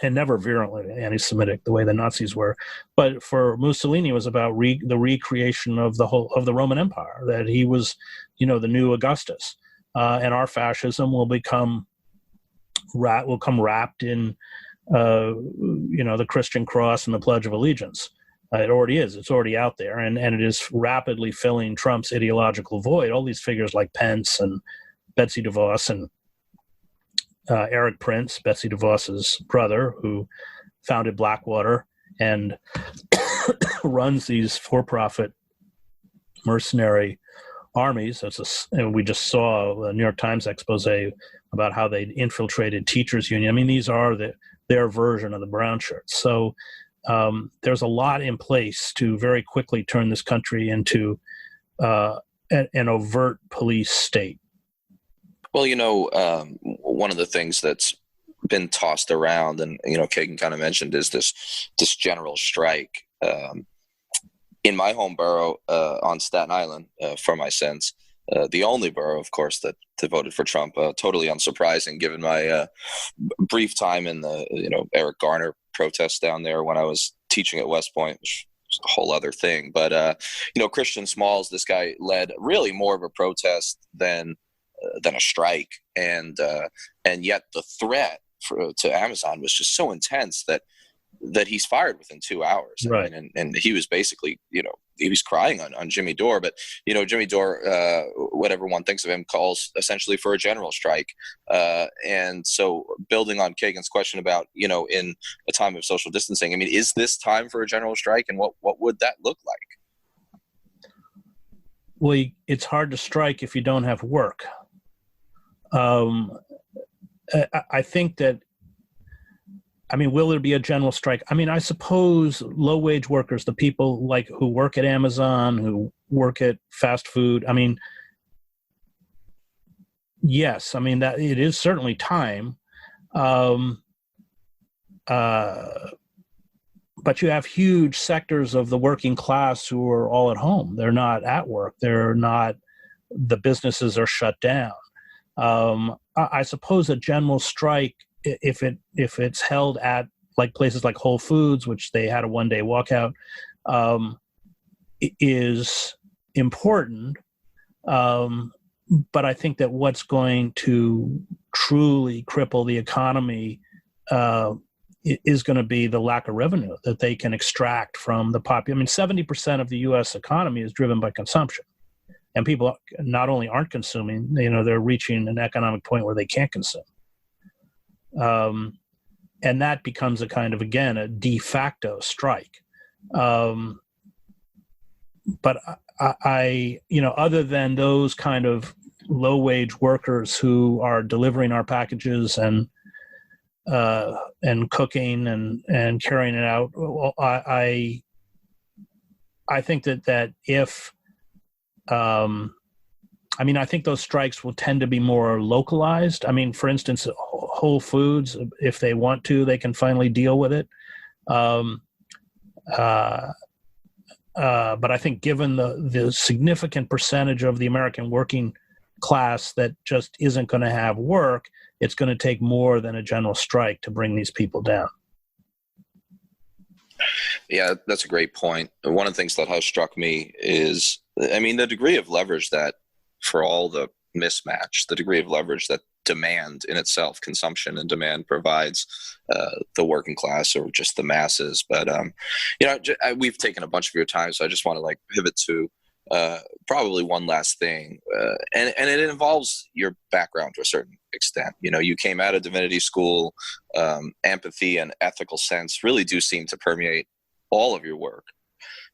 [SPEAKER 5] and never virulently anti-Semitic the way the Nazis were. But for Mussolini, it was about the recreation of the Roman Empire, that he was, the new Augustus, and our fascism will come wrapped in, the Christian cross and the Pledge of Allegiance. It already is. It's already out there, and it is rapidly filling Trump's ideological void. All these figures like Pence and Betsy DeVos and Eric Prince, Betsy DeVos's brother, who founded Blackwater and runs these for-profit mercenary armies. And we just saw a New York Times expose about how they infiltrated teachers' union. I mean, these are their version of the brown shirts. So there's a lot in place to very quickly turn this country into an overt police state.
[SPEAKER 4] Well, one of the things that's been tossed around, and Kagan kind of mentioned, is this general strike in my home borough on Staten Island, for my sense, the only borough, of course, that voted for Trump. Totally unsurprising, given my brief time in the Eric Garner protests down there when I was teaching at West Point, which is a whole other thing. But Christian Smalls, this guy led really more of a protest than a strike, and yet the threat to Amazon was just so intense that he's fired within 2 hours.
[SPEAKER 5] Right.
[SPEAKER 4] And he was basically, he was crying on Jimmy Dore, but Jimmy Dore, whatever one thinks of him, calls essentially for a general strike. And so, building on Kagan's question about in a time of social distancing, I mean, is this time for a general strike, and what would that look like?
[SPEAKER 5] Well, it's hard to strike if you don't have work. I think that, will there be a general strike? I suppose low-wage workers, the people who work at Amazon, who work at fast food, yes, that it is certainly time. But you have huge sectors of the working class who are all at home. They're not at work. The businesses are shut down. I suppose a general strike, if it's held at places like Whole Foods, which they had a one-day walkout, is important. But I think that what's going to truly cripple the economy is going to be the lack of revenue that they can extract from the population. 70% of the U.S. economy is driven by consumption. And people not only aren't consuming, they're reaching an economic point where they can't consume. And that becomes a kind of, again, a de facto strike. But I other than those kind of low-wage workers who are delivering our packages and cooking and carrying it out, I think that if I think those strikes will tend to be more localized. For instance, Whole Foods, if they want to, they can finally deal with it. But I think given the significant percentage of the American working class that just isn't going to have work, it's going to take more than a general strike to bring these people down.
[SPEAKER 4] Yeah, that's a great point. One of the things that has struck me is, the degree of leverage that, for all the mismatch, the degree of leverage that demand in itself, consumption and demand, provides the working class or just the masses. But, we've taken a bunch of your time, so I just want to pivot to probably one last thing. And it involves your background to a certain extent. You came out of divinity school. Empathy and ethical sense really do seem to permeate all of your work.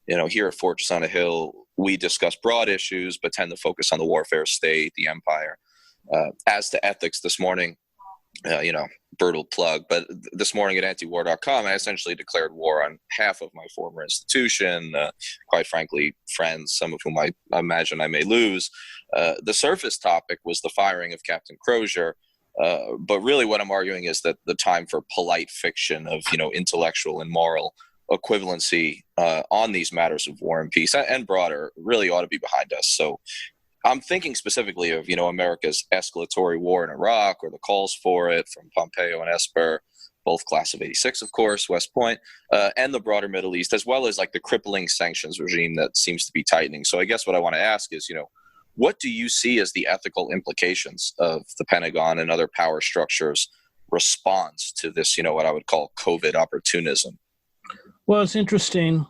[SPEAKER 4] Here at Fortress on a Hill, we discuss broad issues, but tend to focus on the warfare state, the empire. As to ethics this morning, brutal plug, but this morning at antiwar.com, I essentially declared war on half of my former institution, quite frankly, friends, some of whom I imagine I may lose. The surface topic was the firing of Captain Crozier, but really what I'm arguing is that the time for polite fiction of, intellectual and moral equivalency on these matters of war and peace and broader really ought to be behind us. So I'm thinking specifically of, America's escalatory war in Iraq, or the calls for it from Pompeo and Esper, both Class of 86, of course, West Point, and the broader Middle East, as well as like the crippling sanctions regime that seems to be tightening. So I guess what I want to ask is, what do you see as the ethical implications of the Pentagon and other power structures' response to this, what I would call COVID opportunism?
[SPEAKER 5] Well, it's interesting.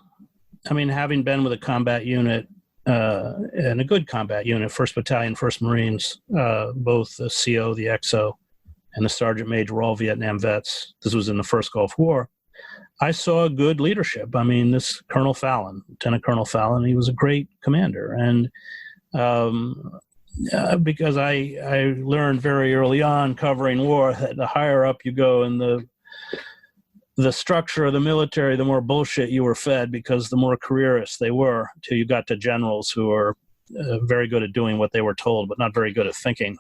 [SPEAKER 5] I mean, having been with a combat unit, and a good combat unit, 1st Battalion, 1st Marines, both the CO, the XO, and the Sergeant Major were all Vietnam vets. This was in the first Gulf War. I saw good leadership. I mean, this Colonel Fallon, Lieutenant Colonel Fallon, he was a great commander. And because I learned very early on covering war that the higher up you go in the structure of the military, the more bullshit you were fed, because the more careerists they were, till you got to generals who are very good at doing what they were told, but not very good at thinking.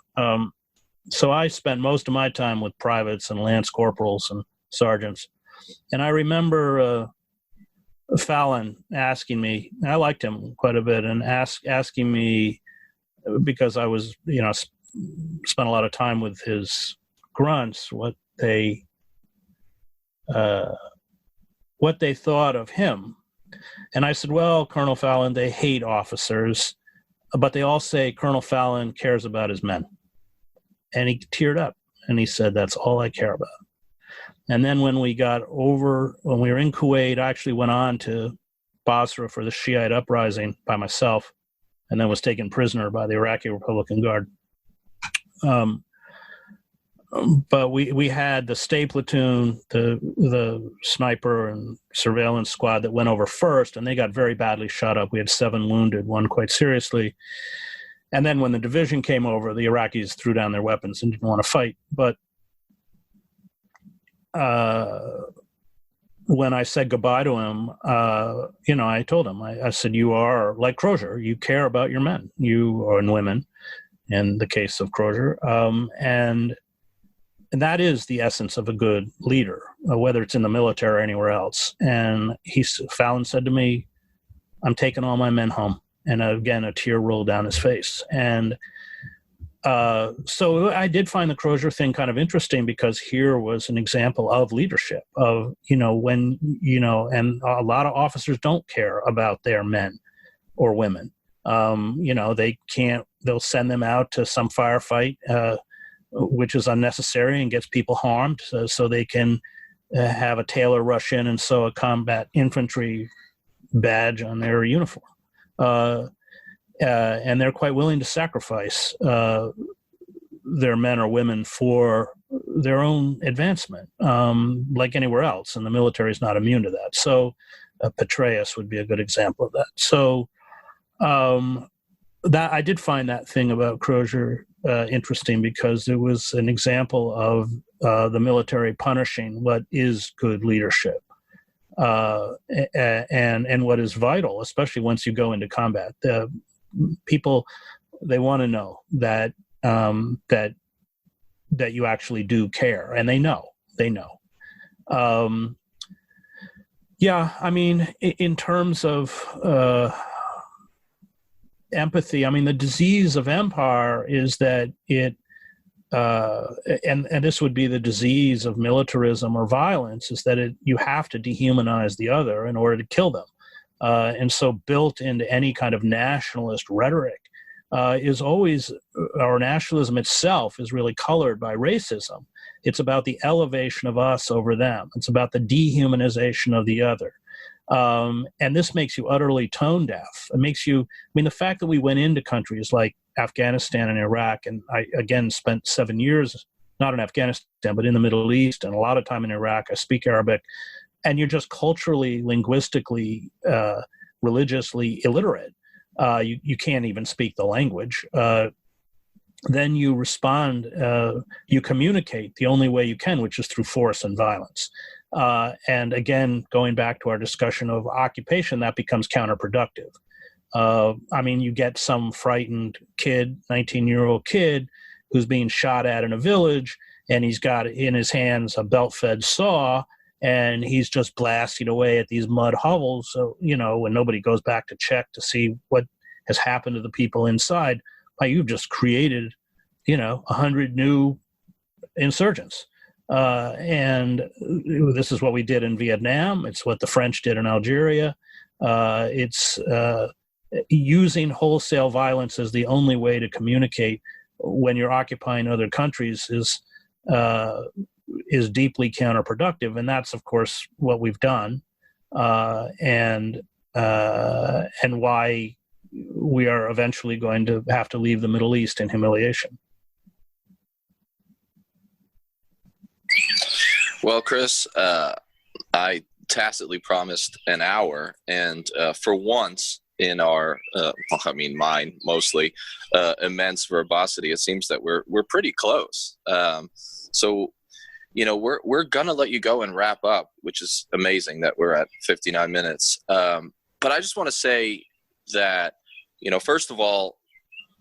[SPEAKER 5] So I spent most of my time with privates and lance corporals and sergeants. And I remember Fallon asking me, I liked him quite a bit, and asking me, because I was, spent a lot of time with his grunts, what they thought of him. And I said, well, Colonel Fallon, they hate officers, but they all say Colonel Fallon cares about his men. And he teared up and he said, that's all I care about. And then when we were in Kuwait, I actually went on to Basra for the Shiite uprising by myself, and then was taken prisoner by the Iraqi Republican Guard. But we had the stay platoon, the sniper and surveillance squad that went over first, and they got very badly shot up. We had 7 wounded, one quite seriously. And then when the division came over, the Iraqis threw down their weapons and didn't want to fight. But when I said goodbye to him, I told him, I said, you are like Crozier. You care about your men, and women, in the case of Crozier. And that is the essence of a good leader, whether it's in the military or anywhere else. And Fallon said to me, I'm taking all my men home. And again, a tear rolled down his face. And so I did find the Crozier thing kind of interesting, because here was an example of leadership of, and a lot of officers don't care about their men or women. They'll send them out to some firefight, which is unnecessary and gets people harmed, so they can have a tailor rush in and sew a combat infantry badge on their uniform. And they're quite willing to sacrifice their men or women for their own advancement, like anywhere else. And the military is not immune to that. So Petraeus would be a good example of that. So that I did find that thing about Crozier interesting, because it was an example of the military punishing what is good leadership. And what is vital, especially once you go into combat. People, they want to know that that you actually do care, and they know. Yeah, I mean, in terms of empathy, I mean, the disease of empire is that it, and this would be the disease of militarism or violence, is that you have to dehumanize the other in order to kill them. And so built into any kind of nationalist rhetoric is always, or nationalism itself is really colored by racism. It's about the elevation of us over them. It's about the dehumanization of the other. And this makes you utterly tone deaf. It makes you, the fact that we went into countries like Afghanistan and Iraq, and I, again, spent 7 years, not in Afghanistan, but in the Middle East, and a lot of time in Iraq. I speak Arabic, and you're just culturally, linguistically, religiously illiterate. You can't even speak the language. Then you respond, you communicate the only way you can, which is through force and violence. And again, going back to our discussion of occupation, that becomes counterproductive. You get some frightened kid, 19-year-old kid, who's being shot at in a village, and he's got in his hands a belt-fed saw, and he's just blasting away at these mud hovels. So, when nobody goes back to check to see what has happened to the people inside, you've just created, 100 new insurgents. And this is what we did in Vietnam. It's what the French did in Algeria. It's using wholesale violence as the only way to communicate when you're occupying other countries is deeply counterproductive. And that's, of course, what we've done, and why we are eventually going to have to leave the Middle East in humiliation.
[SPEAKER 4] Well, Chris, I tacitly promised an hour, and for once in our, mine mostly, immense verbosity, it seems that we're pretty close. So, we're gonna let you go and wrap up, which is amazing that we're at 59 minutes. But I just want to say that, first of all,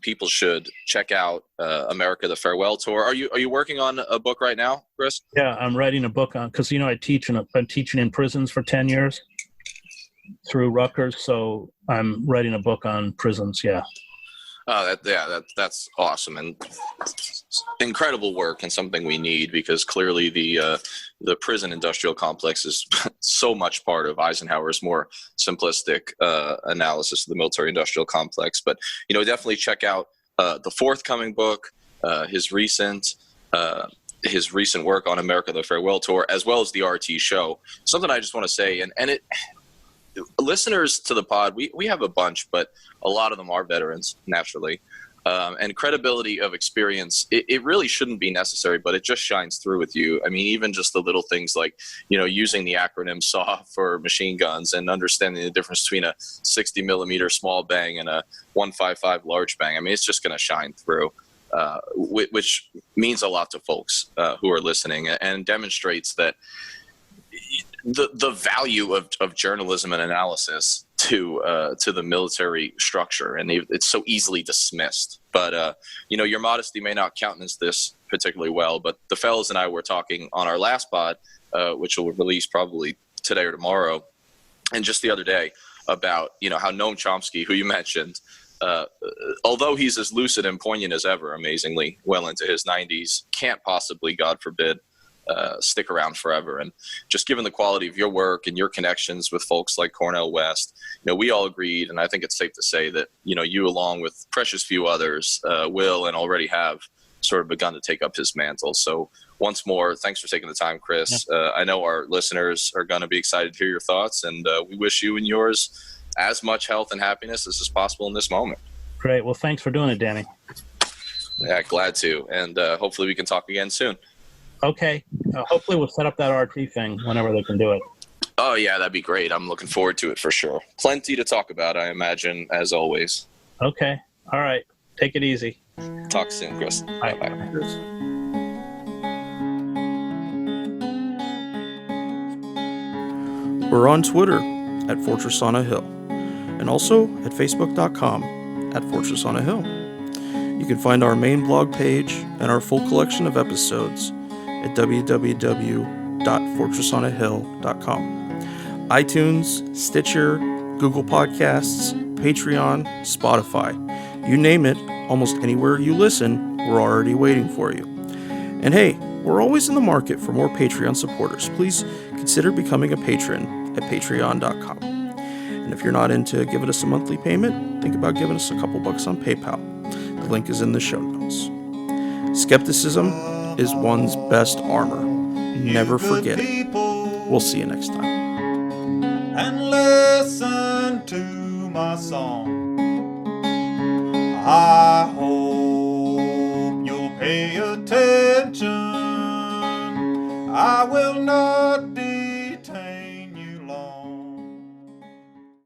[SPEAKER 4] people should check out America: The Farewell Tour. Are you working on a book right now, Chris?
[SPEAKER 5] Yeah, I'm writing a book on, because I'm teaching in prisons for 10 years through Rutgers, so I'm writing a book on prisons. Yeah.
[SPEAKER 4] Oh, that's awesome and incredible work, and something we need, because clearly the prison industrial complex is so much part of Eisenhower's more simplistic analysis of the military industrial complex. But definitely check out the forthcoming book, his recent work on America: The Farewell Tour, as well as the RT show. Something I just want to say, and it. Listeners to the pod, we have a bunch, but a lot of them are veterans, naturally. And credibility of experience, it really shouldn't be necessary, but it just shines through with you. I mean, even just the little things like, using the acronym SAW for machine guns and understanding the difference between a 60 millimeter small bang and a 155 large bang. I mean, it's just going to shine through, which means a lot to folks who are listening, and demonstrates that the value of journalism and analysis to the military structure, and it's so easily dismissed. But your modesty may not countenance this particularly well. But the fellas and I were talking on our last pod, which will release probably today or tomorrow, and just the other day, about how Noam Chomsky, who you mentioned, although he's as lucid and poignant as ever, amazingly well into his 90s, can't possibly, God forbid, stick around forever. And just given the quality of your work and your connections with folks like Cornel West, we all agreed, and I think it's safe to say that you, along with precious few others, will and already have sort of begun to take up his mantle. So once more, thanks for taking the time, Chris. I know our listeners are going to be excited to hear your thoughts, and we wish you and yours as much health and happiness as is possible in this moment.
[SPEAKER 5] Great. Well, thanks for doing it, Danny.
[SPEAKER 4] Yeah, glad to. And hopefully we can talk again soon.
[SPEAKER 5] Okay. Hopefully we'll set up that RT thing whenever they can do it.
[SPEAKER 4] Oh, yeah, that'd be great. I'm looking forward to it for sure. Plenty to talk about, I imagine, as always.
[SPEAKER 5] Okay. All right. Take it easy.
[SPEAKER 4] Talk soon, Chris.
[SPEAKER 5] Bye.
[SPEAKER 4] Bye-bye.
[SPEAKER 1] We're on Twitter at Fortress on a Hill, and also at Facebook.com at Fortress on a Hill. You can find our main blog page and our full collection of episodes at www.fortressonahill.com. iTunes, Stitcher, Google Podcasts, Patreon, Spotify. You name it, almost anywhere you listen, we're already waiting for you. And hey, we're always in the market for more Patreon supporters. Please consider becoming a patron at patreon.com. And if you're not into giving us a monthly payment, think about giving us a couple bucks on PayPal. The link is in the show notes. Skepticism is one's best armor. Never forget it. We'll see you next time.
[SPEAKER 6] And listen to my song. I hope you'll pay attention. I will not